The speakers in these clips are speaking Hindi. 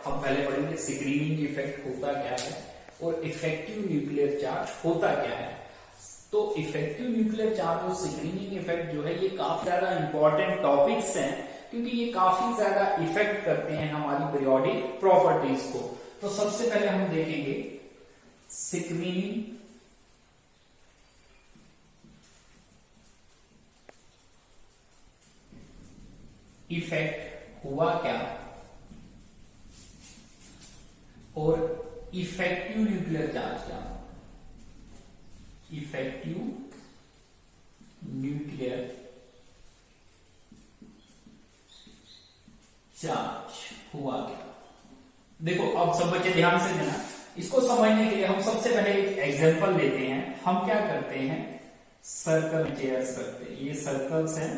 हम पहले पढ़ेंगे स्क्रीनिंग इफेक्ट होता क्या है और इफेक्टिव न्यूक्लियर चार्ज होता क्या है। तो इफेक्टिव न्यूक्लियर चार्ज और स्क्रीनिंग इफेक्ट जो है ये काफी ज्यादा इंपॉर्टेंट टॉपिक्स हैं, क्योंकि ये काफी ज्यादा इफेक्ट करते हैं हमारी पीरियोडिक प्रॉपर्टीज को। तो सबसे पहले हम देखेंगे स्क्रीनिंग इफेक्ट हुआ क्या और इफेक्टिव न्यूक्लियर चार्ज क्या। इफेक्टिव न्यूक्लियर चार्ज हुआ क्या। देखो अब सब बच्चे ध्यान से देना, इसको समझने के लिए हम सबसे पहले एक एग्जांपल लेते हैं। हम क्या करते हैं, सर्कल चेयर्स करते हैं। ये सर्कल्स हैं,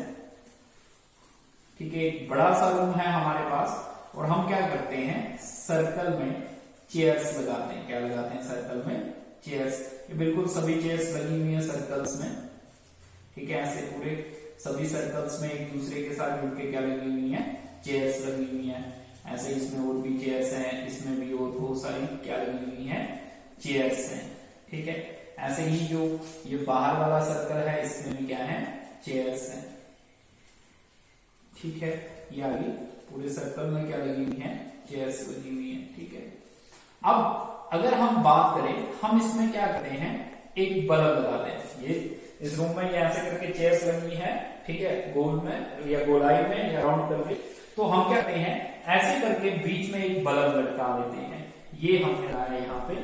ठीक है, एक बड़ा सा रूम है हमारे पास और हम क्या करते हैं, सर्कल में चेयर्स लगाते हैं। क्या लगाते हैं, सर्कल में चेयर्स। ये बिल्कुल सभी चेयर्स लगी हुई है सर्कल्स में, ठीक है, ऐसे पूरे सभी सर्कल्स में एक दूसरे के साथ जुड़ के क्या लगी हुई है, चेयर्स लगी हुई है। ऐसे इसमें और भी चेयर्स हैं, इसमें भी और बहुत सारी क्या लगी हुई है, चेयर्स हैं, ठीक है। ऐसे ही जो ये बाहर वाला सर्कल है इसमें भी क्या है, चेयर्स हैं, ठीक है। ये आगे पूरे सर्कल में क्या लगी हुई है, चेयर्स लगी हुई है, ठीक है। अब अगर हम बात करें, हम इसमें क्या करते हैं, एक बल्ब लगाते हैं। ये इस रूम में ये ऐसे करके चेयर्स लगी है, ठीक है, गोल में या गोलाई में या राउंड करके। तो हम क्या करते हैं, ऐसे करके बीच में एक बल्ब लटका देते हैं। ये हमने लगाया यहाँ पे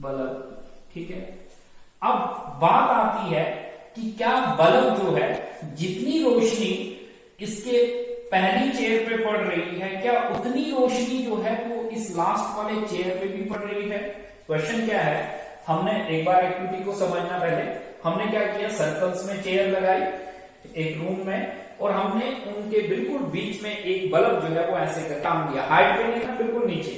बल्ब, ठीक है। अब बात आती है कि क्या बल्ब जो है, जितनी रोशनी इसके पहली चेयर पे पड़ रही है, क्या उतनी रोशनी जो है वो इस लास्ट वाले चेयर पे भी पड़ रही है। क्वेश्चन क्या है, हमने एक बार एक्टिविटी को समझना। पहले हमने क्या किया, सर्कल्स में चेयर लगाई एक रूम में और हमने उनके बिल्कुल बीच में एक बल्ब जो है वो ऐसे का टांग दिया। हाइट पे नहीं था, बिल्कुल नीचे,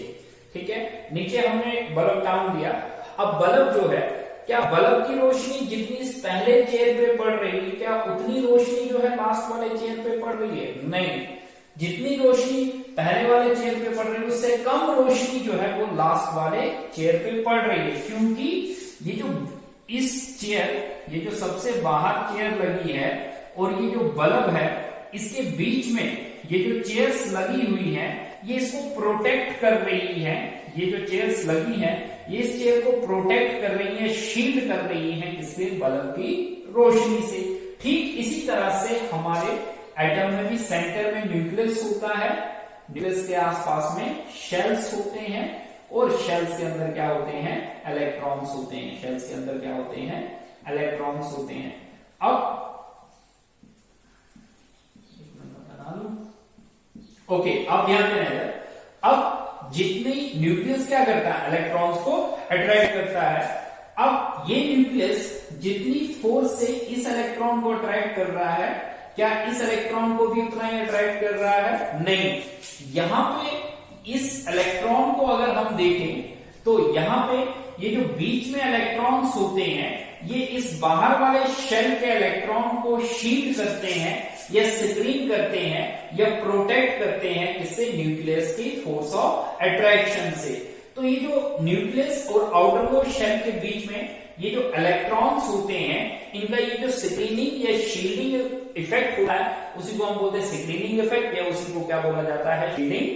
ठीक है, नीचे हमने बल्ब टांग दिया। अब बल्ब जो है, क्या बल्ब की रोशनी जितनी पहले चेयर पे पड़ रही है, क्या उतनी रोशनी जो है लास्ट वाले चेयर पे पड़ रही है, नहीं। जितनी रोशनी पहले वाले चेयर पे पड़ रही है उससे कम रोशनी जो है वो लास्ट वाले चेयर पे पड़ रही है, क्योंकि ये जो इस चेयर, ये जो सबसे बाहर चेयर लगी है और ये जो बल्ब है, इसके बीच में ये जो चेयर्स लगी हुई है ये इसको प्रोटेक्ट कर रही है। ये जो चेयर्स लगी है ये इस चेयर को प्रोटेक्ट कर रही है, शील्ड कर रही है, इससे बल्ब की रोशनी से। ठीक इसी तरह से हमारे एटम में भी सेंटर में न्यूक्लियस होता है, न्यूक्लियस के आसपास में शेल्स होते हैं और शेल्स के अंदर क्या होते हैं, इलेक्ट्रॉन्स होते हैं। शेल्स के अंदर क्या होते हैं, इलेक्ट्रॉन्स होते हैं। अब ओके, अब ध्यान देना है। अब जितनी न्यूक्लियस क्या करता है, इलेक्ट्रॉन्स को अट्रैक्ट करता है। अब ये न्यूक्लियस जितनी फोर्स से इस इलेक्ट्रॉन को अट्रैक्ट कर रहा है, क्या इस इलेक्ट्रॉन को भी उतना ही अट्रैक्ट कर रहा है, नहीं। यहां पे इस इलेक्ट्रॉन को अगर हम देखें तो यहां पे ये जो बीच में इलेक्ट्रॉन्स होते हैं ये इस बाहर वाले शेल के इलेक्ट्रॉन को शील्ड करते हैं या स्क्रीन करते हैं या प्रोटेक्ट करते हैं, इससे न्यूक्लियस की फोर्स ऑफ अट्रैक्शन से। तो ये जो न्यूक्लियस और आउटर मोस्ट शेल के बीच में ये जो इलेक्ट्रॉन्स होते हैं, इनका ये जो स्क्रीनिंग या शील्डिंग इफेक्ट होता है उसी को हम बोलते हैं स्क्रीनिंग इफेक्ट, या उसी को क्या बोला जाता है, शील्डिंग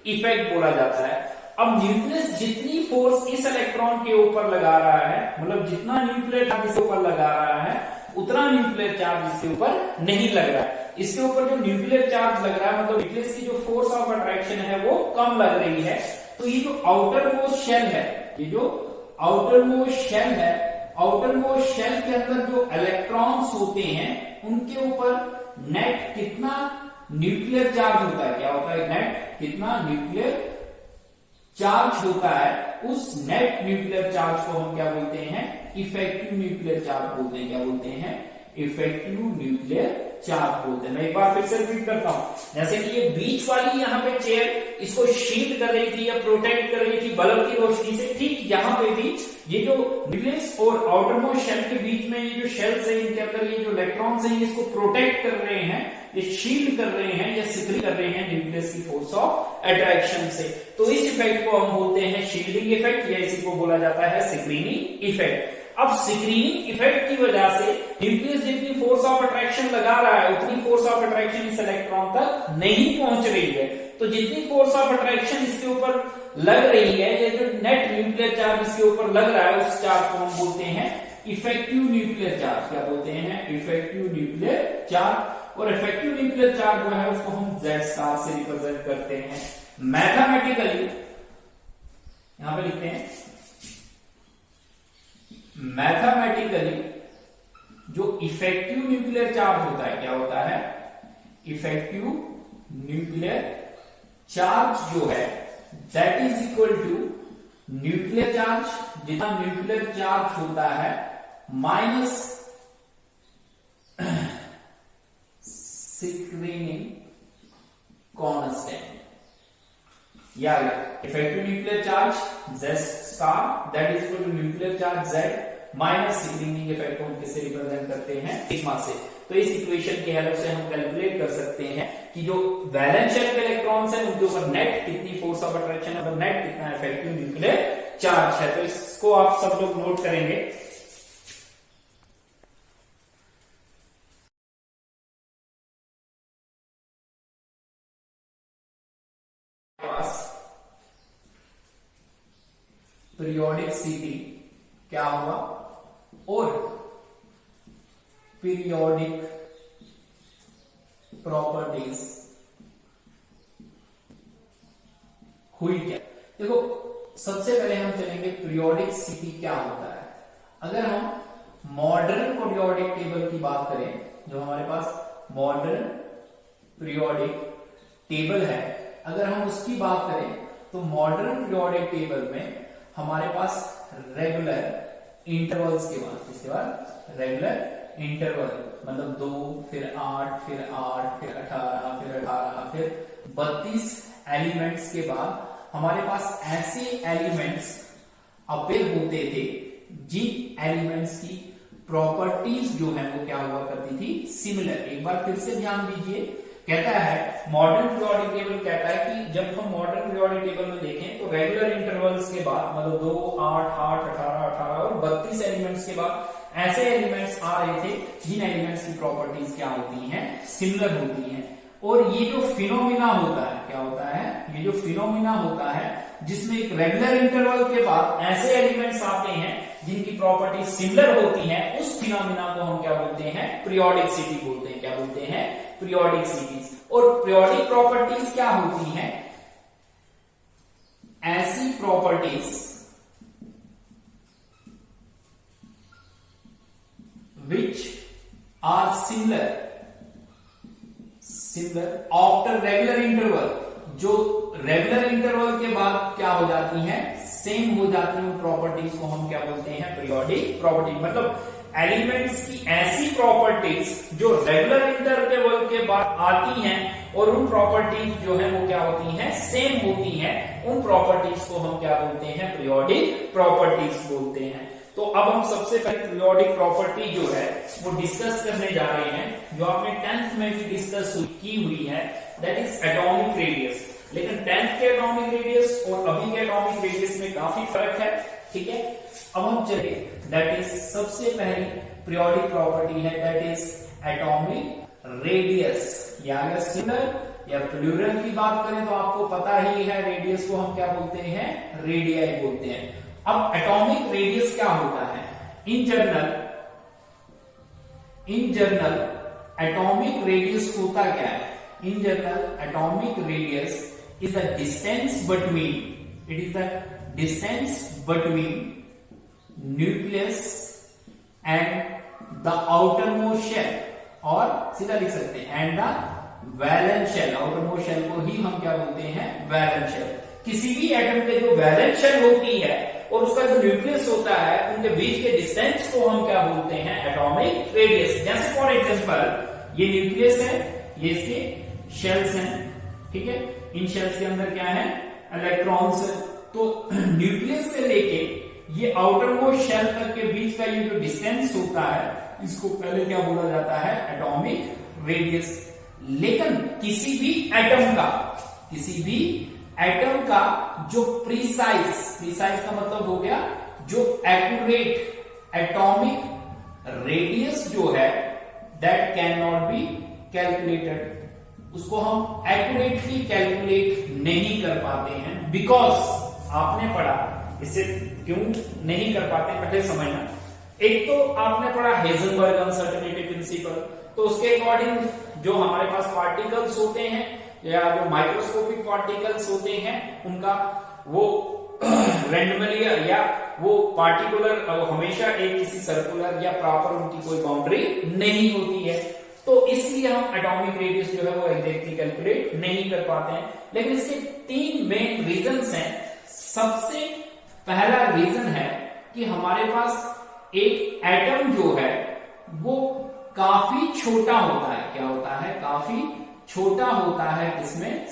इफेक्ट बोला जाता है। अब न्यूक्लियस जितनी फोर्स इस इलेक्ट्रॉन के ऊपर लगा रहा है, मतलब जितना न्यूक्लियर चार्ज इसके ऊपर लगा रहा है उतना न्यूक्लियर चार्ज इसके ऊपर नहीं लग रहा है। इसके ऊपर जो न्यूक्लियर चार्ज लग रहा है, मतलब न्यूक्लियस की जो फोर्स ऑफ अट्रैक्शन है वो कम लग रही है। तो ये जो आउटर मोस्ट शेल है, ये जो आउटर मोस्ट शेल है, आउटर मोस्ट शेल के अंदर जो इलेक्ट्रॉन्स होते हैं उनके ऊपर नेट कितना न्यूक्लियर चार्ज होता है, क्या होता है, नेट कितना न्यूक्लियर चार्ज होता है, उस नेट न्यूक्लियर चार्ज को हम क्या बोलते हैं, इफेक्टिव न्यूक्लियर चार्ज बोलते हैं। क्या बोलते हैं, इफेक्टिव न्यूक्लियर चार्ज बोलते हैं। मैं एक बार फिर से रिपीट करता हूं, जैसे कि ये बीच वाली यहाँ पे चेयर इसको शील्ड कर रही थी या प्रोटेक्ट कर रही थी बल्ब की रोशनी से, ठीक यहाँ पे भी ये जो न्यूक्लियस और आउटरमोस्ट शेल के बीच में ये जो शेल्स है इनके अंदर ये जो इलेक्ट्रॉन्स हैं इसको प्रोटेक्ट कर रहे हैं, ये शील्ड कर रहे हैं या सिक्रीट कर रहे हैं न्यूक्लियस की फोर्स ऑफ अट्रैक्शन से। तो इस इफेक्ट को हम बोलते हैं शील्डिंग इफेक्ट या इसी को बोला जाता है स्क्रीनिंग इफेक्ट। अब स्क्रीनिंग इफेक्ट की वजह से न्यूक्लियस जितनी फोर्स ऑफ अट्रैक्शन लगा रहा है उतनी फोर्स ऑफ अट्रैक्शन इस इलेक्ट्रॉन तक नहीं पहुंच रही है। तो जितनी फोर्स ऑफ अट्रैक्शन इसके ऊपर लग रही है या जो नेट न्यूक्लियर चार्ज इसके ऊपर लग रहा है उस चार्ज को हम बोलते हैं इफेक्टिव न्यूक्लियर चार्ज। क्या बोलते हैं? Effective nuclear charge. और इफेक्टिव न्यूक्लियर चार्ज जो है उसको हम Z स्टार से रिप्रेजेंट करते हैं। मैथमेटिकली यहां पे लिखते हैं, मैथमेटिकली जो इफेक्टिव न्यूक्लियर चार्ज होता है क्या होता है? इफेक्टिव न्यूक्लियर चार्ज जो है that is equal to nuclear charge, जितना न्यूक्लियर चार्ज होता है माइनस स्क्रीनिंग कांस्टेंट। या effective nuclear charge Z star that is equal to nuclear charge Z minus screening effect को हम किससे रिप्रेजेंट करते हैं? सिग्मा से। तो इस इक्वेशन की हेल्प से हम कैलकुलेट कर सकते हैं कि जो वैलेंस शेल के इलेक्ट्रॉन्स हैं उनके ऊपर नेट कितनी फोर्स ऑफ अट्रैक्शन है और नेट कितना इफेक्टिव न्यूक्लियर चार्ज है। तो इसको आप सब लोग नोट करेंगे। पीरियोडिसिटी क्या हुआ और पीरियोडिक प्रॉपर्टीज हुई क्या? देखो सबसे पहले हम चलेंगे पीरियोडिसिटी क्या होता है। अगर हम मॉडर्न पीरियोडिक टेबल की बात करें, जो हमारे पास मॉडर्न पीरियोडिक टेबल है, अगर हम उसकी बात करें तो मॉडर्न पीरियोडिक टेबल में हमारे पास रेगुलर इंटरवल्स के बाद, इसके बाद रेगुलर इंटरवल मतलब 2 फिर 8 फिर 8 फिर 18 फिर 18 फिर 32 एलिमेंट्स के बाद हमारे पास ऐसे एलिमेंट्स अपेयर होते थे जिन एलिमेंट्स की प्रॉपर्टीज जो है वो क्या हुआ करती थी? सिमिलर। एक बार फिर से ध्यान दीजिए, कहता है मॉडर्न पीरियोडिक टेबल कहता है कि जब हम मॉडर्न पीरियोडिक टेबल में देखें तो रेगुलर इंटरवल्स के बाद मतलब 2 8 8 18 18 और 32 एलिमेंट्स के बाद ऐसे एलिमेंट्स आ रहे थे जिन एलिमेंट्स की प्रॉपर्टीज क्या होती हैं? सिमिलर होती हैं। और ये जो फिनोमिना होता है क्या होता है? ये जो फिनोमिना होता है जिसमें एक रेगुलर इंटरवल के बाद ऐसे एलिमेंट्स आते हैं जिनकी प्रॉपर्टी सिमिलर होती है, उस फिनोमिना को हम क्या बोलते हैं? पीरियोडिसिटी बोलते हैं। क्या बोलते हैं? पीरियोडिसिटीज। और पीरियोडिक प्रॉपर्टीज क्या होती हैं? ऐसी properties which are similar after regular interval, जो रेगुलर इंटरवल के बाद क्या हो जाती हैं? सेम हो जाती हैं। प्रॉपर्टीज को हम क्या बोलते हैं? Periodic property. मतलब एलिमेंट्स की ऐसी प्रॉपर्टीज जो रेगुलर इंटरवल के बाद आती हैं और उन प्रॉपर्टीज जो है वो क्या होती हैं? सेम होती हैं। उन प्रॉपर्टीज को हम क्या बोलते हैं? पीरियोडिक प्रॉपर्टीज बोलते हैं। तो अब हम सबसे पहले पीरियोडिक प्रॉपर्टी जो है वो डिस्कस करने जा रहे हैं, जो आपने 10th में भी डिस्कस की हुई है, दैट इज एटॉमिक रेडियस। लेकिन 10th के एटॉमिक रेडियस और अभी के एटॉमिक रेडियस में काफी फर्क है, ठीक है। अब हम चले, दैट इज सबसे पहली पीरियोडिक प्रॉपर्टी है दैट इज एटॉमिक रेडियस। या अगर सिंगल या प्लूरल की बात करें तो आपको पता ही है रेडियस को हम क्या बोलते हैं? रेडियाई बोलते हैं। अब एटॉमिक रेडियस क्या होता है? इन जनरल एटॉमिक रेडियस होता क्या है? In general atomic radius is the distance between nucleus and the outermost shell, और सीधा लिख सकते हैं and the valence shell. Outermost shell को ही हम क्या बोलते हैं? Valence shell. किसी भी एटम के जो वैलेंस शेल होती है और उसका जो न्यूक्लियस होता है, उनके बीच के डिस्टेंस को हम क्या बोलते हैं? Atomic radius. जैसे फॉर एग्जांपल ये न्यूक्लियस है, ये इसके शेल्स हैं, ठीक है। इन शेल्स के अंदर क्या है? इलेक्ट्रॉन्स। तो न्यूक्लियस से लेके ये आउटर मोस्ट शेल तक के बीच का ये जो डिस्टेंस होता है, इसको पहले क्या बोला जाता है? Atomic radius. लेकिन किसी भी एटम का जो प्रीसाइज का मतलब हो गया जो एक्यूरेट एटॉमिक रेडियस जो है, that can not be calculated. उसको हम एक्यूरेटली कैलकुलेट नहीं कर पाते हैं, बिकॉज आपने पढ़ा, इससे क्यों नहीं कर पाते पहले समझना। एक तो आपने पढ़ा हेजनबर्ग अनसर्टेनिटी प्रिंसिपल, तो उसके अकॉर्डिंग जो हमारे पास पार्टिकल्स होते हैं या जो माइक्रोस्कोपिक पार्टिकल्स होते हैं, उनका वो रैंडमली या वो पार्टिकुलर हमेशा एक किसी सर्कुलर या प्रॉपर उनकी कोई बाउंड्री नहीं होती है। तो इसलिए हम एटॉमिक रेडियस जो है वो एग्जैक्टली कैलकुलेट नहीं कर पाते हैं। लेकिन इसके 3 मेन रीजंस हैं। सबसे पहला रीजन है कि हमारे पास एक एटम जो है वो काफी छोटा होता है। क्या होता है? काफी छोटा होता है। किसमें?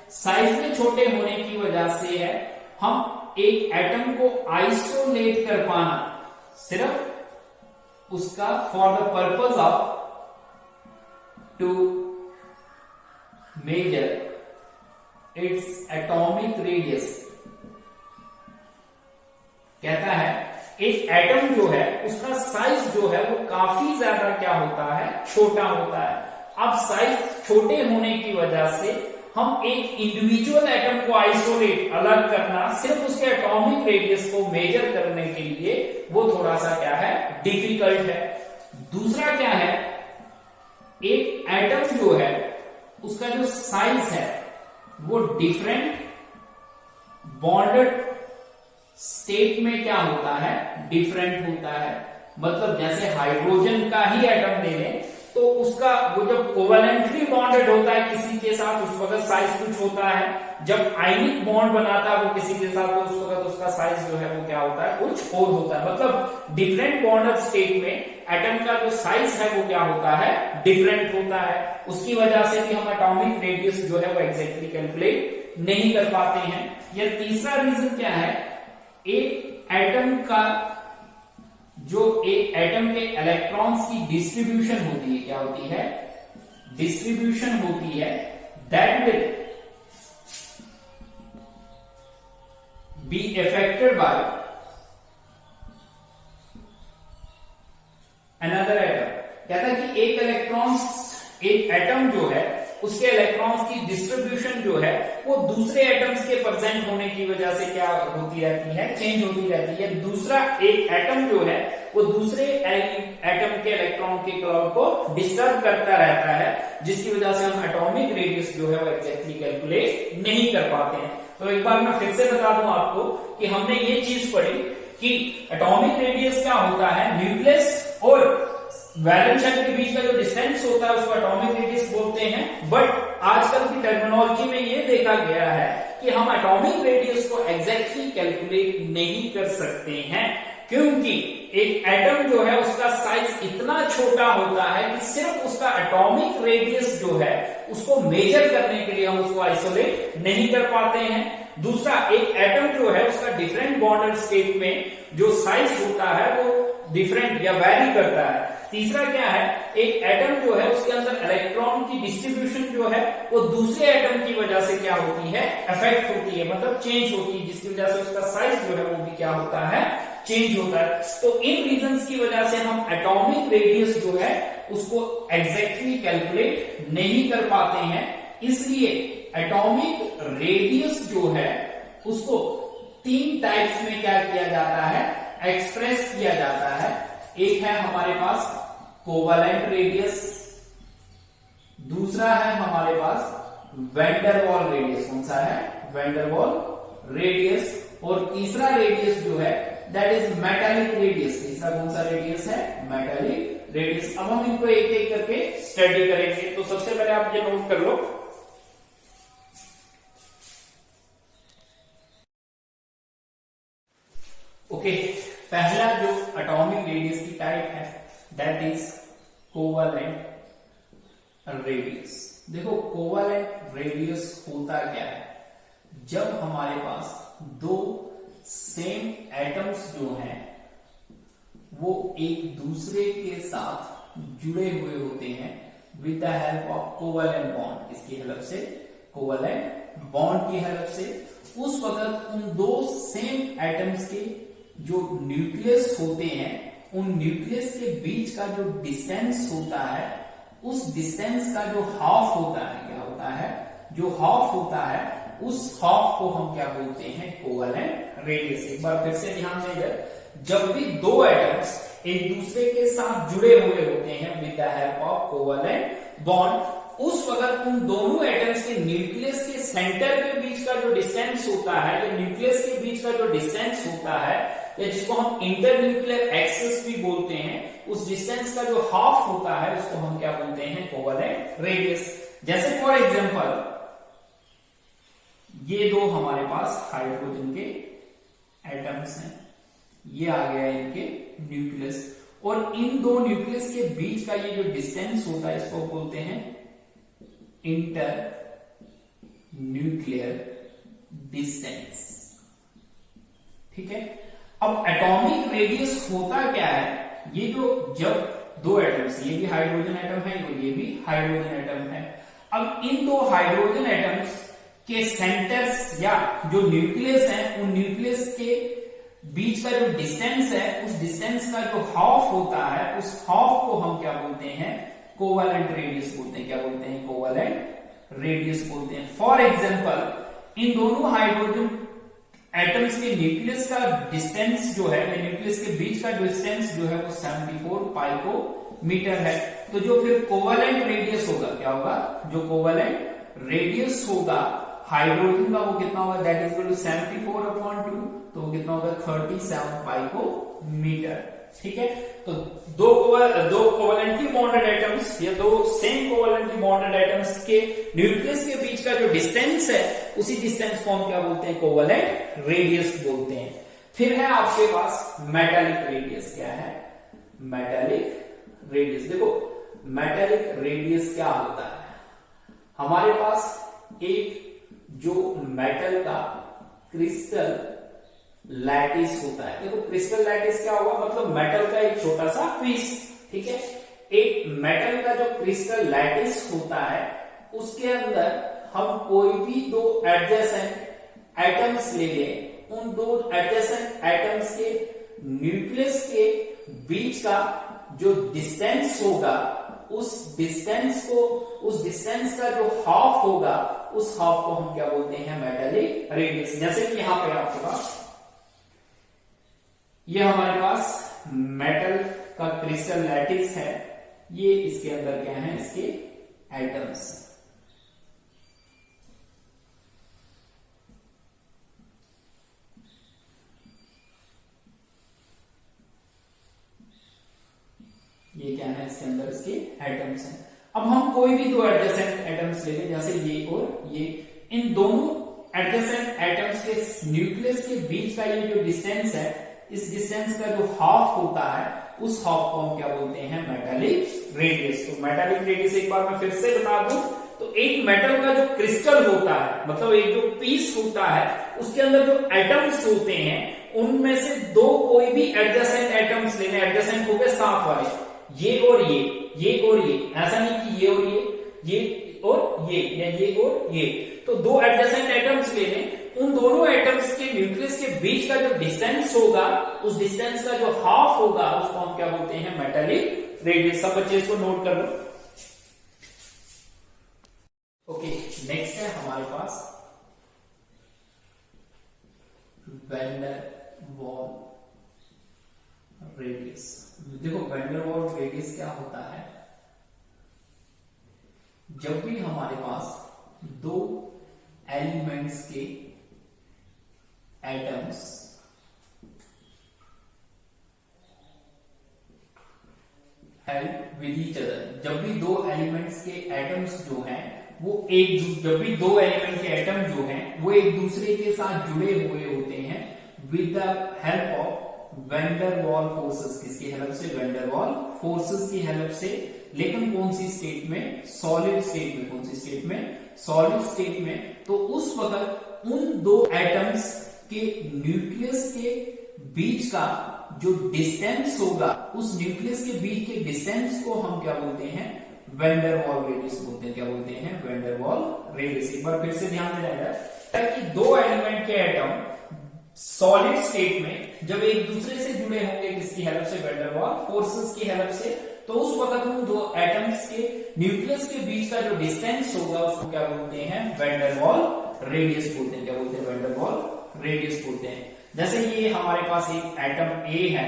साइज में छोटे होने की वजह से है हम एक एटम को आइसोलेट कर पाना, सिर्फ उसका for the purpose of to measure its atomic radius. कहता है एक एटम जो है उसका साइज जो है वो काफी ज्यादा क्या होता है? छोटा होता है। अब साइज छोटे होने की वजह से हम एक इंडिविजुअल एटम को आइसोलेट, अलग करना, सिर्फ उसके एटॉमिक रेडियस को मेजर करने के लिए वो थोड़ा सा क्या है? डिफिकल्ट है। दूसरा क्या है? एक एटम जो है उसका जो साइज है वो डिफरेंट बॉन्डेड स्टेट में क्या होता है? डिफरेंट होता है। मतलब जैसे हाइड्रोजन का ही एटम ले लें तो उसका वो जब कोवेलेंटली बॉन्डेड होता है किसी के साथ, उस वक्त साइज कुछ होता है। जब आयनिक बॉन्ड बनाता है वो किसी के साथ, तो उस वक्त उसका साइज जो है वो क्या होता है? कुछ और होता है। मतलब डिफरेंट बॉन्डेड स्टेट में एटम का जो साइज है वो क्या होता है? डिफरेंट होता है। उसकी वजह से भी हम एटॉमिक रेडियस जो है वो एग्जैक्टली कैलकुलेट नहीं कर पाते हैं। या तीसरा रीजन क्या है? एक एटम का जो एक एटम के इलेक्ट्रॉन्स की डिस्ट्रीब्यूशन होती है, क्या होती है? डिस्ट्रीब्यूशन होती है, that will be affected by another atom. कहता है कि एक एटम जो है उसके इलेक्ट्रॉन्स की डिस्ट्रीब्यूशन जो है वो दूसरे एटम्स के प्रेजेंट होने की वजह से क्या होती रहती है? चेंज होती रहती है। दूसरा एक एटम जो है वो दूसरे एटम के इलेक्ट्रॉन के क्लाउड को डिस्टर्ब करता रहता है, जिसकी वजह से हम एटॉमिक रेडियस जो है वो एग्जैक्टली कैलकुलेट नहीं कर पाते हैं। तो एक बार मैं फिर से बता दूं आपको कि हमने ये चीज पढ़ी कि एटॉमिक रेडियस क्या होता है? न्यूक्लियस और वैलेंस शेल के बीच का जो डिस्टेंस होता है उसको एटॉमिक रेडियस बोलते हैं। बट आजकल की टर्मिनोलॉजी में ये देखा गया है कि हम एटॉमिक रेडियस को एग्जैक्टली कैलकुलेट नहीं कर सकते हैं, क्योंकि एक एटम जो है उसका साइज इतना छोटा होता है कि सिर्फ उसका एटॉमिक रेडियस जो है उसको मेजर करने के लिए हम उसको आइसोलेट नहीं कर पाते हैं। दूसरा, एक एटम जो है उसका डिफरेंट बॉन्डेड स्टेट में जो साइज होता है वो डिफरेंट या वेरी करता है। तीसरा क्या है? एक एटम जो है उसके अंदर इलेक्ट्रॉन की डिस्ट्रीब्यूशन जो है वो दूसरे एटम की वजह से क्या होती है? अफेक्ट होती है, मतलब चेंज होती है, जिसकी वजह से उसका साइज जो है वो भी क्या होता है? चेंज होता है। तो इन रीजंस की वजह से हम एटॉमिक रेडियस जो है उसको एग्जैक्टली कैलकुलेट नहीं कर पाते हैं। इसलिए एटॉमिक रेडियस जो है उसको 3 टाइप्स में क्या किया जाता है? एक्सप्रेस किया जाता है। एक है हमारे पास कोवेलेंट रेडियस, दूसरा है हमारे पास वैन वाल रेडियस। कौन सा है? वैन वाल रेडियस। और तीसरा रेडियस जो है दैट इज मेटालिक रेडियस। तीसरा कौन सा रेडियस है? Metallic radius. अब हम इनको एक एक करके स्टडी करेंगे। तो सबसे पहले आप ये नोट कर लो ओके, पहला जो एटॉमिक रेडियस की टाइप है दैट इज कोवेलेंट रेडियस। देखो कोवेलेंट रेडियस होता क्या है, जब हमारे पास दो सेम एटम्स जो हैं वो एक दूसरे के साथ जुड़े हुए होते हैं with the help of covalent bond, इसकी हेल्प से, कोवेलेंट बॉन्ड की हेल्प से, उस वक्त उन दो सेम एटम्स के जो न्यूक्लियस होते हैं उन न्यूक्लियस के बीच का जो डिस्टेंस होता है, उस डिस्टेंस का जो हाफ होता है, क्या होता है, जो हाफ होता है, उस हाफ को हम क्या बोलते हैं, कोवेलेंट रेडियस। एक बार फिर से ध्यान देंगे, जब भी दो एटम्स एक दूसरे के साथ जुड़े हुए होते हैं with the help of covalent bond, उस वक्त उन दोनों एटम्स के न्यूक्लियस के सेंटर के बीच का जो डिस्टेंस होता है, या न्यूक्लियस के बीच का जो डिस्टेंस होता है, या जिसको हम इंटरन्यूक्लियर एक्सिस भी बोलते हैं, उस डिस्टेंस का जो हाफ होता है उसको हम क्या बोलते हैं, कोवेलेंट रेडियस। जैसे फॉर एग्जांपल ये दो हमारे पास हाइड्रोजन के एटम्स हैं, ये आ गया इनके न्यूक्लियस, और इन दो न्यूक्लियस के बीच का ये जो डिस्टेंस होता है इसको बोलते हैं इंटर न्यूक्लियर डिस्टेंस। ठीक है, अब एटॉमिक रेडियस होता क्या है, ये जो जब दो एटम्स, ये भी हाइड्रोजन एटम है और ये भी हाइड्रोजन एटम है, अब इन दो हाइड्रोजन एटम्स के सेंटर्स या जो न्यूक्लियस है उन न्यूक्लियस के बीच का जो डिस्टेंस है, उस डिस्टेंस का जो हाफ होता है, उस हाफ को हम क्या बोलते हैं, कोवेलेंट रेडियस बोलते हैं। क्या बोलते हैं, कोवेलेंट रेडियस बोलते हैं। फॉर एग्जांपल इन दोनों हाइड्रोजन एटम्स के न्यूक्लियस का डिस्टेंस जो है, न्यूक्लियस के बीच का डिस्टेंस जो है वो 74 पाइकोमीटर है। तो जो फिर कोवेलेंट रेडियस होगा, क्या होगा, जो कोवेलेंट रेडियस होगा हाइड्रोजन का वो कितना होगा, दैट इज इक्वल टू 74/2, तो वो कितना होगा 37 पाइकोमीटर। ठीक है, तो दो कोवेलेंटली बॉन्डेड एटम्स या दो सेम कोवेलेंटली बॉन्डेड एटम्स के न्यूक्लियस के बीच का जो डिस्टेंस है, उसी डिस्टेंस को हम क्या बोलते हैं, कोवेलेंट रेडियस बोलते हैं। फिर है आपके पास मेटालिक रेडियस। क्या है, मेटालिक रेडियस। देखो मेटालिक रेडियस क्या होता है, हमारे पास एक जो मेटल का क्रिस्टल लैटिस होता है। देखो क्रिस्टल लैटिस क्या होगा, मतलब मेटल का एक छोटा सा पीस। ठीक है, एक मेटल का जो क्रिस्टल लैटिस होता है उसके अंदर हम कोई भी दो एडजेसेंट एटम्स ले लें, उन दो एडजेसेंट एटम्स के न्यूक्लियस के बीच का जो डिस्टेंस होगा, उस डिस्टेंस का जो हाफ होगा, उस हाफ को हम क्या बोलते हैं, मेटालिक रेडियस। जैसे कि यहां पे आपके पास ये हमारे पास मेटल का क्रिस्टल लैटिस है, ये इसके अंदर क्या है, इसके एटम्स। ये क्या है, इसके अंदर इसके एटम्स हैं। अब हम कोई भी दो एडजेसेंट एटम्स ले लें, जैसे ये और ये, इन दोनों एडजेसेंट एटम्स के न्यूक्लियस के बीच का ये जो डिस्टेंस है, इस डिस्टेंस का जो हाफ होता है, उस हाफ को हम क्या बोलते हैं, मेटालिक रेडियस। तो मेटालिक रेडियस एक बार मैं फिर से बता दूं, तो एक मेटल का जो क्रिस्टल होता है, मतलब एक जो पीस होता है, उसके अंदर जो एटम्स होते हैं, उनमें से दो कोई भी एडजेसेंट एटम्स लेने, एडजेसेंट हो गए साथ वाले, ये और ये और ये, ऐसा नहीं कि ये और ये और ये, या ये और ये। तो दो एडजेसेंट एटम्स ले लें, उन दोनों एटम्स के न्यूक्लियस के बीच का जो डिस्टेंस होगा, उस डिस्टेंस का जो हाफ होगा, उसको हम क्या बोलते हैं, मेटालिक रेडियस। सब बच्चे इसको नोट कर लो। ओके, नेक्स्ट है हमारे पास वैन डर वाल रेडियस। देखो वैन डर वाल रेडियस क्या होता है, जब भी हमारे पास दो एलिमेंट्स के atoms help with each other, जब भी दो एलिमेंट्स के एटम्स जो हैं वो जब भी दो एलिमेंट के एटम जो हैं वो एक दूसरे के साथ जुड़े हुए होते हैं with the help of van der Waals forces, किसकी हेल्प से? वैन डेर वाल फोर्सेस की हेल्प से, लेकिन कौन सी स्टेट में? सॉलिड स्टेट में। कौन सी स्टेट में? सॉलिड स्टेट में। तो उस वक्त उन दो एटम्स के न्यूक्लियस के बीच का जो डिस्टेंस होगा, उस न्यूक्लियस के बीच के डिस्टेंस को हम क्या बोलते हैं? वैन डेर वाल रेडियस बोलते हैं। क्या बोलते हैं? Van der Waals radius. एक बार फिर से ध्यान देना है कि दो एलिमेंट के एटम सॉलिड स्टेट में जब एक दूसरे से जुड़े होंगे, किसकी हेल्प से? वैन डेर वाल फोर्सेस की हेल्प से, तो उस वक्त उन दो एटम्स के न्यूक्लियस के बीच का जो डिस्टेंस होगा उसको क्या बोलते हैं? वैन डेर वाल रेडियस बोलते हैं। क्या बोलते हैं? वैन डेर वाल रेडियस बोलते हैं। जैसे ये हमारे पास एक एटम ए है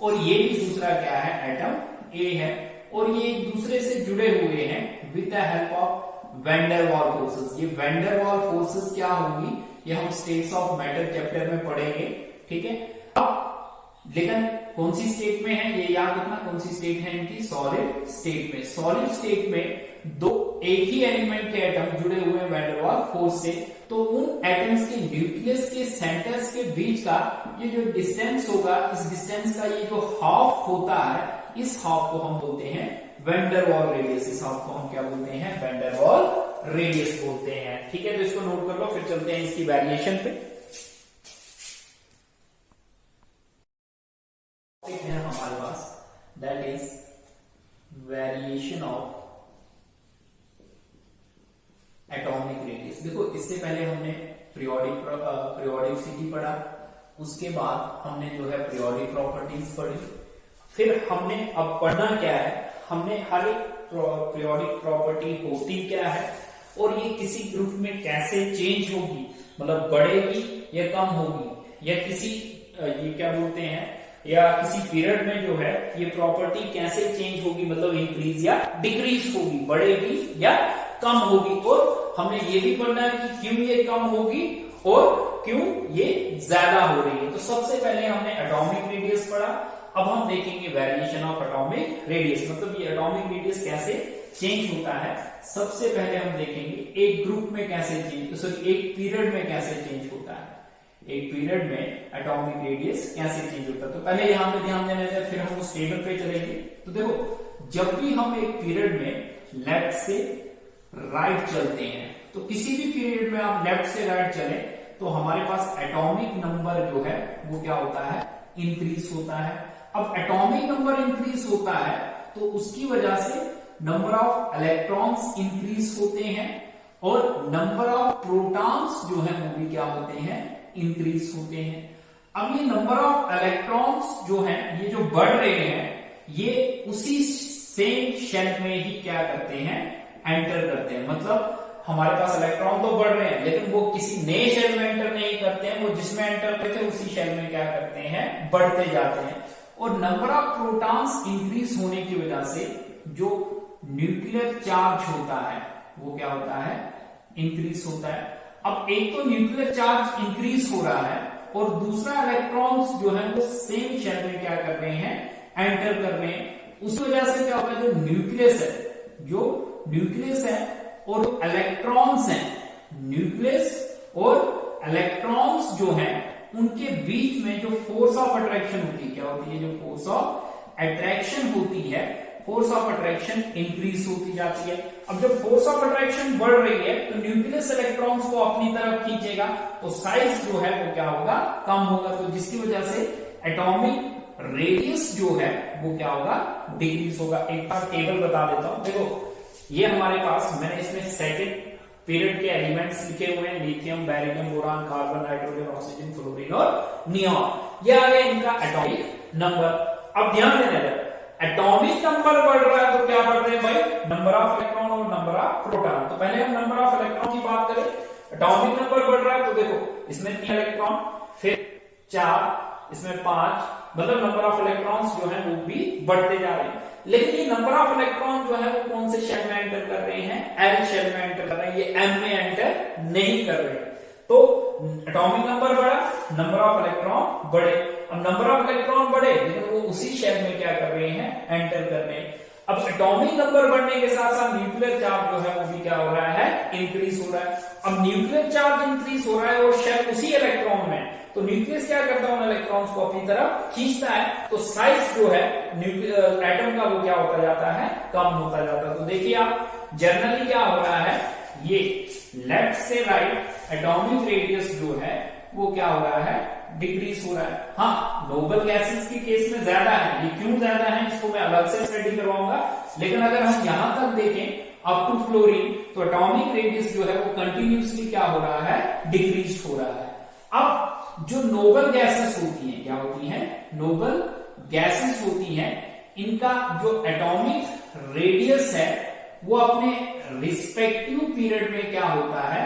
और ये भी दूसरा क्या है? एटम ए है, और ये एक दूसरे से जुड़े हुए हैं with the help of van der Waals forces. ये वैन डेर वाल फोर्सेस क्या होंगी? ये हम स्टेट्स ऑफ मैटर चैप्टर में पढ़ेंगे, ठीक है। अब लेकिन कौन सी स्टेट में है ये याद रखना, कौन सी स्टेट है इनकी? सॉलिड स्टेट में। सॉलिड स्टेट में दो एक ही एलिमेंट के एटम जुड़े हुए हैं वैन डेर वाल फोर्स से, तो उन एटम्स के न्यूक्लियस के सेंटर्स के बीच का ये जो डिस्टेंस होगा, इस डिस्टेंस का ये जो हाफ होता है, इस हाफ को हम बोलते हैं वैन डेर वाल रेडियस। इस हाफ को हम क्या बोलते हैं? वैन डेर वाल रेडियस बोलते हैं, ठीक है। तो इसको नोट कर लो, फिर चलते हैं इसकी वेरिएशन पे। है हमारे पास that is variation of atomic radius. देखो, इससे पहले हमने पीरियोडिसिटी पढ़ा, उसके बाद हमने जो है पीरियोडिक प्रॉपर्टीज पढ़ी, फिर हमने अब पढ़ना क्या है? हमने हर एक पीरियोडिक प्रॉपर्टी होती क्या है और ये किसी ग्रुप में कैसे चेंज होगी, मतलब बढ़ेगी या कम होगी, या किसी ये क्या बोलते हैं, या किसी पीरियड में जो है ये प्रॉपर्टी कैसे चेंज होगी, मतलब इंक्रीज या डिक्रीज होगी, बढ़ेगी या कम होगी। और हमें ये भी पढ़ना है कि क्यों ये कम होगी और क्यों ये ज्यादा हो रही है। तो सबसे पहले हमने एटॉमिक रेडियस पढ़ा, अब हम देखेंगे वेरिएशन ऑफ एटॉमिक रेडियस, मतलब ये एटॉमिक रेडियस कैसे चेंज होता है। सबसे पहले हम देखेंगे एक ग्रुप में कैसे चेंज, सॉरी एक पीरियड में कैसे चेंज होता है। एक पीरियड में एटॉमिक रेडियस कैसे चेंज होता है, तो पहले यहां पे ध्यान देना है, फिर हम उस टेबल पे चलेंगे। तो देखो, जब भी हम एक पीरियड में लेफ्ट से राइट चलते हैं, तो किसी भी पीरियड में आप लेफ्ट से राइट चले तो हमारे पास एटॉमिक नंबर जो है वो क्या होता है? इंक्रीज होता है। अब एटॉमिक नंबर इंक्रीज होता है तो उसकी वजह से नंबर ऑफ इलेक्ट्रॉन्स इंक्रीज होते हैं और नंबर ऑफ प्रोटॉन्स जो है वो भी क्या होते हैं? इंक्रीज होते हैं। अब ये नंबर ऑफ इलेक्ट्रॉन्स जो हैं, ये जो बढ़ रहे हैं, ये उसी सेम शेल में ही क्या करते हैं? एंटर करते हैं। मतलब हमारे पास इलेक्ट्रॉन तो बढ़ रहे हैं लेकिन वो किसी नए शेल में एंटर नहीं करते हैं, वो जिसमें एंटर करते थे उसी शेल में क्या करते हैं? बढ़ते जाते हैं। और नंबर ऑफ प्रोटॉन्स इंक्रीज होने की वजह से जो न्यूक्लियर चार्ज होता है वो क्या होता है? इंक्रीज होता है। अब एक तो न्यूक्लियर चार्ज इंक्रीज हो रहा है और दूसरा इलेक्ट्रॉन्स जो है वो सेम शेल में क्या कर रहे हैं? एंटर कर रहे हैं। उस वजह से क्या होता है? जो न्यूक्लियस है और इलेक्ट्रॉन्स हैं, न्यूक्लियस और इलेक्ट्रॉन्स जो हैं उनके बीच में जो फोर्स ऑफ अट्रैक्शन होती है, क्या होती है? जो फोर्स ऑफ अट्रैक्शन होती है, फोर्स ऑफ अट्रैक्शन इंक्रीज होती जाती है। अब जब फोर्स ऑफ अट्रैक्शन बढ़ रही है तो न्यूक्लियस इलेक्ट्रॉन्स को अपनी तरफ खींचेगा, तो साइज जो है वो क्या होगा? कम होगा। तो जिसकी वजह से एटॉमिक रेडियस जो है वो क्या होगा? डिक्रीज होगा। एक बार टेबल बता देता हूं। देखो, ये हमारे पास, मैंने इसमें सेकंड पीरियड के एलिमेंट्स लिखे हुए हैं, lithium, beryllium, boron, carbon, nitrogen, oxygen, fluorine और नियॉन। ये आ गया इनका एटॉमिक नंबर। अब ध्यान देना है, एटॉमिक नंबर बढ़ रहा है तो क्या बढ़ रहे हैं भाई? नंबर ऑफ इलेक्ट्रॉन और नंबर ऑफ प्रोटॉन। तो पहले हम नंबर ऑफ इलेक्ट्रॉन की बात करें। एटॉमिक नंबर बढ़ रहा है तो देखो, इसमें 3 इलेक्ट्रॉन, फिर 4, इसमें 5, मतलब नंबर ऑफ इलेक्ट्रॉन्स जो है वो भी बढ़ते जा रहे हैं। लेकिन ये नंबर ऑफ इलेक्ट्रॉन जो है वो कौन से शेल में एंटर कर रहे हैं? एल शेल में एंटर कर रहे हैं, ये एम में एंटर नहीं कर रहे हैं। तो एटॉमिक नंबर बढ़ा, नंबर ऑफ इलेक्ट्रॉन बढ़े। अब नंबर ऑफ इलेक्ट्रॉन बढ़े लेकिन वो उसी शेल में क्या कर रहे हैं? एंटर कर रहे हैं। अब एटॉमिक नंबर बढ़ने के साथ साथ न्यूक्लियर चार्ज जो है वो भी क्या हो रहा है? इंक्रीज हो रहा है। अब न्यूक्लियर चार्ज इंक्रीज हो रहा है और शेल उसी इलेक्ट्रॉन में, तो न्यूक्लियस क्या करता है, उन इलेक्ट्रॉन्स को अपनी तरफ खींचता है, तो साइज जो है एटम का वो क्या होता जाता है, कम होता जाता है। तो देखिए आप जनरली क्या हो रहा है, ये लेफ्ट से राइट एटॉमिक रेडियस जो है वो क्या हो रहा है, डिक्रीज हो रहा है। हाँ, नोबल गैसेस के केस में ज्यादा है, ये क्यों ज्यादा है इसको मैं अलग से स्टडी करवाऊंगा, लेकिन अगर हम यहां तक देखें अप टू फ्लोरीन, तो एटॉमिक रेडियस जो है वो कंटिन्यूसली क्या हो रहा है, डिक्रीज हो रहा है। अब जो नोबल गैसेस होती हैं, क्या होती हैं, नोबल गैसेस होती हैं, इनका जो एटॉमिक रेडियस है वो अपने रिस्पेक्टिव पीरियड में क्या होता है,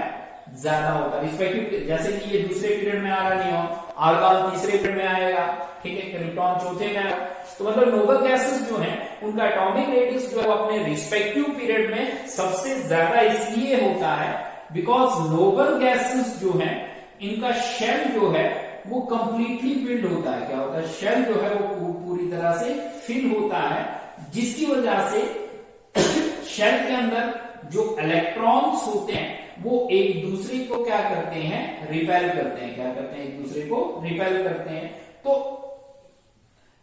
ज्यादा होता है। रिस्पेक्टिव, जैसे कि ये दूसरे पीरियड में आ रहा, नियॉन आर्गन तीसरे पीरियड में आएगा, ठीक है, क्रिप्टॉन चौथे में आएगा। तो मतलब नोबल गैसेस जो हैं उनका एटॉमिक रेडियस जो है वो अपने रिस्पेक्टिव पीरियड में सबसे ज्यादा इसलिए होता है बिकॉज नोबल गैसेस जो हैं इनका शेल जो है वो कंप्लीटली फिल्ड होता है। क्या होता है, शेल जो है वो पूरी तरह से फिल होता है, जिसकी वजह से शेल के अंदर जो इलेक्ट्रॉन्स होते हैं वो एक दूसरे को क्या करते हैं, रिपेल करते हैं। क्या करते हैं, एक दूसरे को रिपेल करते हैं। तो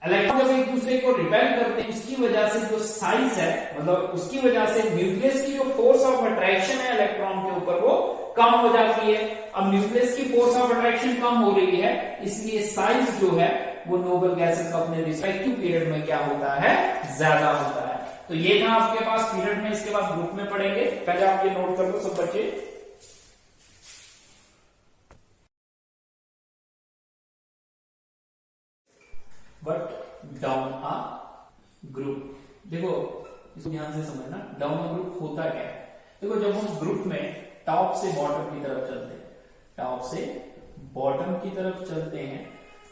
इलेक्ट्रॉन जब एक दूसरे को रिपेल करते हैं, उसकी वजह से जो साइज है, मतलब उसकी वजह से न्यूक्लियस की जो फोर्स ऑफ अट्रैक्शन है इलेक्ट्रॉन के ऊपर वो कम हो जाती है। अब न्यूक्लियस की फोर्स ऑफ अट्रैक्शन कम हो रही है, इसलिए साइज जो है वो नोबल गैसेस का अपने रिस्पेक्टिव पीरियड में क्या होता है, ज्यादा होता है। तो ये था आपके पास पीरियड में, इसके बाद ग्रुप में पढ़ेंगे। पहले आप ये नोट कर लो सब बच्चे। बट डाउन अ ग्रुप, देखो इसको ध्यान से समझना, डाउन अ ग्रुप होता क्या है। देखो जब हम ग्रुप में टॉप से बॉटम की तरफ चलते हैं, टॉप से बॉटम की तरफ चलते हैं,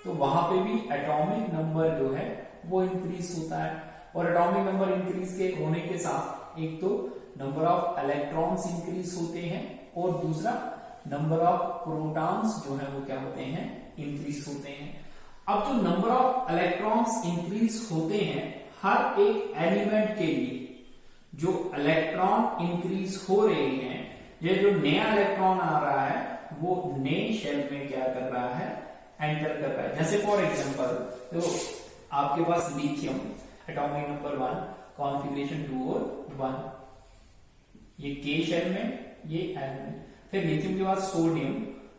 तो वहां पे भी एटॉमिक नंबर जो है वो इंक्रीज होता है। और एटॉमिक नंबर इंक्रीज के होने के साथ एक तो नंबर ऑफ इलेक्ट्रॉन्स इंक्रीज होते हैं और दूसरा नंबर ऑफ प्रोटॉन्स जो है वो क्या होते हैं, इंक्रीज होते हैं। अब जो नंबर ऑफ इलेक्ट्रॉन्स इंक्रीज होते हैं, हर एक एलिमेंट के लिए जो इलेक्ट्रॉन इंक्रीज हो रहे हैं, ये जो नया इलेक्ट्रॉन आ रहा है वो नए शेल में क्या कर रहा है, एंटर कर रहा है। जैसे फॉर एग्जांपल तो आपके पास लिथियम एटॉमिक नंबर 1, कॉन्फ़िगरेशन 2 और 1, ये के शेल में, ये एल में। फिर लिथियम के बाद सोडियम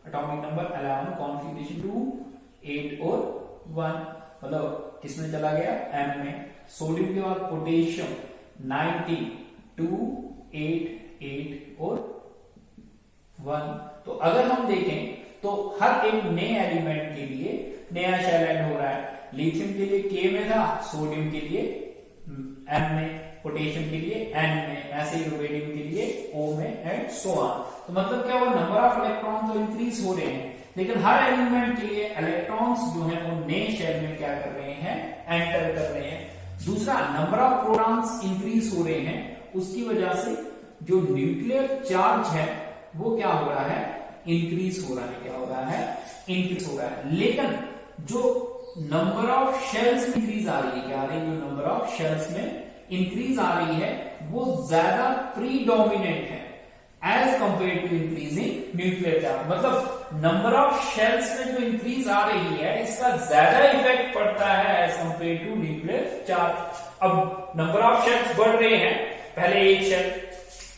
एटॉमिक नंबर 11, कॉन्फ़िगरेशन 2, 8 और 1, मतलब किसमें चला गया, एम में। सोडियम के बाद पोटेशियम 19, 2, 8, 8 और 1। तो अगर हम देखें तो हर एक नए एलिमेंट के लिए नया शेल ऐड हो रहा है। लिथियम के लिए के में था, सोडियम के लिए एम में, पोटेशियम के लिए एन में, ऐसे ही रुबेडियम के लिए ओ में एंड सो ऑन। तो मतलब क्या, वो नंबर ऑफ इलेक्ट्रॉन तो इंक्रीज हो रहे हैं, लेकिन हर एलिमेंट के लिए इलेक्ट्रॉन्स जो है वो नए शेल में क्या कर रहे हैं, एंटर कर रहे हैं। दूसरा, नंबर ऑफ प्रोटॉन्स इंक्रीज हो रहे हैं, उसकी वजह से जो न्यूक्लियर चार्ज है वो क्या हो रहा है, इंक्रीज हो रहा है। क्या हो रहा है, इंक्रीज हो रहा है। लेकिन जो नंबर ऑफ शेल्स इंक्रीज आ रही है, क्या आ रही है, जो नंबर ऑफ शेल्स में इंक्रीज आ रही है वो ज्यादा प्रीडोमिनेंट है as compare to increasing nuclear charge. मतलब नंबर ऑफ शेल्स में जो इंक्रीज आ रही है इसका ज्यादा इफेक्ट पड़ता है as compare to nuclear charge. अब नंबर ऑफ शेल्स बढ़ रहे हैं, पहले एक शेल,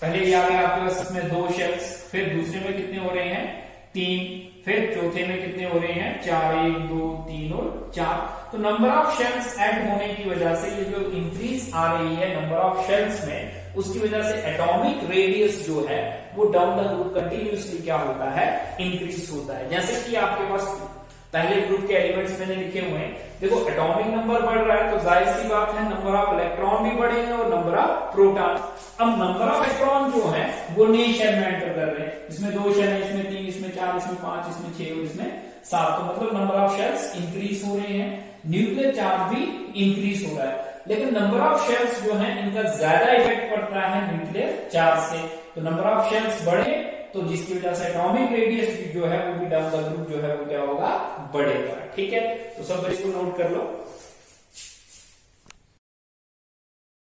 पहले ये आ गया आपके पास इसमें 2 शेल्स, फिर दूसरे में कितने हो रहे हैं, 3, फिर चौथे में कितने हो रहे हैं, 4, 1, 2, 3 और 4। तो नंबर ऑफ शेल्स ऐड होने की वजह से ये जो इंक्रीज आ रही है नंबर ऑफ शेल्स में, उसकी वजह से एटॉमिक रेडियस जो है वो डाउन द ग्रुप कंटिन्यूसली क्या होता है, इंक्रीज होता है। जैसे कि आपके पास पहले ग्रुप के एलिमेंट्स मैंने लिखे हुए हैं, देखो एटॉमिक नंबर बढ़ रहा है तो जाहिर सी बात है नंबर ऑफ इलेक्ट्रॉन भी बढ़ेंगे और नंबर ऑफ प्रोटॉन। अब नंबर ऑफ इलेक्ट्रॉन जो है वो नए शेल में एंटर कर रहे हैं, इसमें 2 शेल है, इसमें 3, इसमें 4, इसमें 5, इसमें 6 और इसमें 7। तो मतलब नंबर ऑफ शेल्स इंक्रीज हो रहे हैं, न्यूक्लियर चार्ज भी इंक्रीज हो रहा है, लेकिन नंबर ऑफ शेल्स जो है इनका ज्यादा इफेक्ट पड़ता है न्यूक्लियर चार्ज से। तो नंबर ऑफ शेल्स बढ़े तो जिसकी वजह से एटॉमिक रेडियस जो है वो भी डाउन द ग्रुप जो है वो क्या होगा, बढ़ेगा। ठीक है, तो सब इसको नोट कर लो।